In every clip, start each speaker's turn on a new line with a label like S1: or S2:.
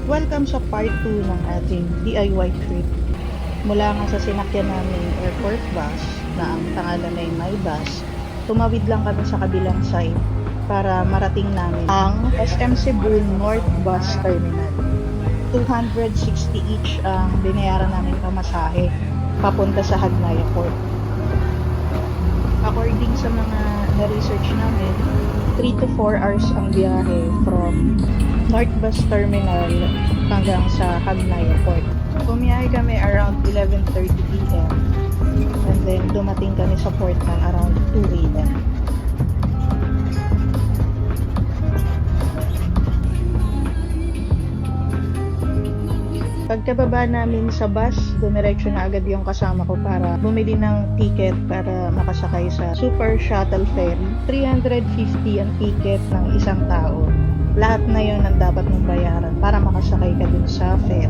S1: Welcome sa part 2 ng ating DIY trip. Mula nga sa sinakyan naming airport bus na ang pangalan ay My Bus, tumawid lang kami sa kabilang side para marating namin ang SM Cebu North Bus Terminal. 260 each ang binayaran namin pamasahe papunta sa Hagnaya Port. According sa mga na-research namin, 3 to 4 hours ang biyahe from North Bus Terminal hanggang sa Hagnaya Port. Bumiyahe kami around 11:30 p.m. and then dumating kami sa port ng around 2 a.m. Pagkababa namin sa bus, dumiretso na agad yung kasama ko para bumili ng ticket para makasakay sa Super Shuttle Ferry. 350 ang ticket ng isang tao. Lahat na yun ang dapat mong bayaran para makasakay ka dun sa ferry.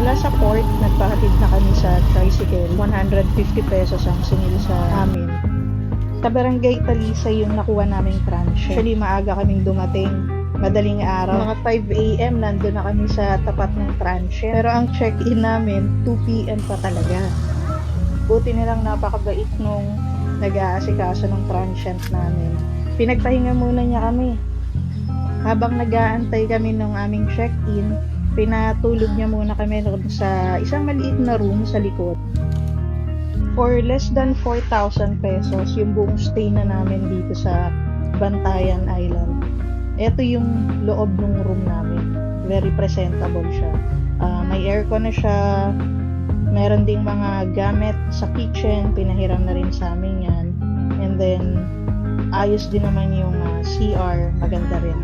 S1: Mula sa port, nagpahatid na kami sa tricycle. 150 pesos ang sinil sa amin. Sa Barangay Talisay yung nakuha naming transient. Actually, maaga kaming dumating. Madaling araw. Mga 5 a.m. nandun na kami sa tapat ng transient. Pero ang check-in namin, 2 p.m. pa talaga. Buti nilang napakabait nung nag-aasikaso ng transient namin. Pinagpahinga muna niya kami. Habang nag-aantay kami ng aming check-in, pinatulog niya muna kami sa isang maliit na room sa likod. For less than 4,000 pesos, yung buong stay na namin dito sa Bantayan Island. Ito yung loob ng room namin. Very presentable siya. May aircon na siya. Meron ding mga gamit sa kitchen. Pinahiram na rin sa amin yan. And then, ayos din naman yung CR. Maganda rin.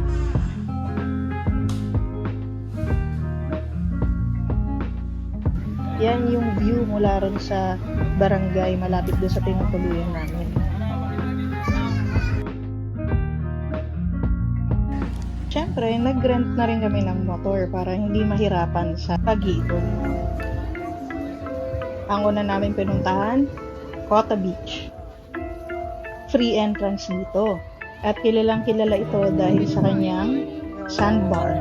S1: Yan yung view mula ron sa barangay malapit doon sa tinutuluyan namin. Siyempre, nag-rent na rin kami ng motor para hindi mahirapan sa pag-iikot. Ang una namin pinuntahan, Cota Beach. Free entrance dito. At kilalang kilala ito dahil sa kanyang sandbar.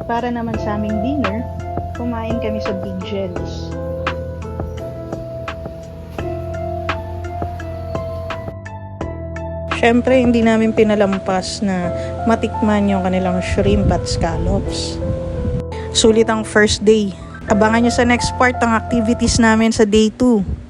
S1: Para naman sa aming dinner, kumain kami sa Big Jellies. Siyempre, hindi namin pinalampas na matikman yung kanilang shrimp at scallops. Sulit ang first day. Abangan nyo sa next part ang activities namin sa day 2.